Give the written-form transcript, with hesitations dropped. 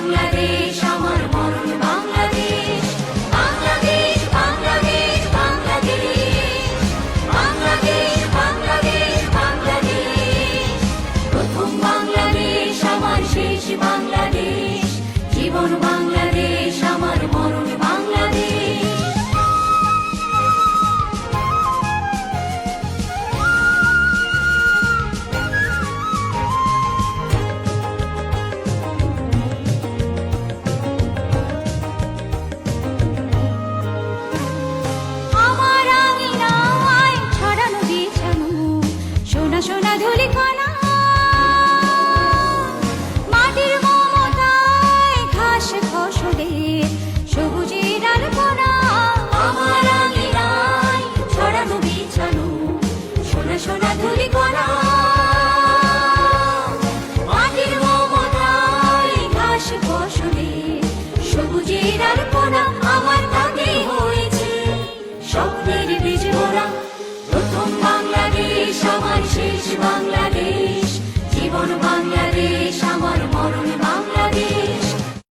বাংলাদেশ আমার মরণ বাংলাদেশ, বাংলাদেশ বাংলাদেশ বাংলাদেশ, বাংলাদেশ বাংলাদেশ বাংলাদেশ। প্রথম বাংলাদেশ আমার শেষ বাংলাদেশ, জীবন বাংলাদেশ আমার মরণ বাংলাদেশ। আমার আঙিনায় ছড়ানো বিছানো সোনা সোনা ধূলিকণা, মাটির মমতায় ঘাস ফসলের সবুজের আলপনা। আমার আঙিনায় ছড়ানো বিছানো সোনা সোনা ধূলিকণা, মাটির মমতায় ঘাস ফসলের সবুজের আলপনা।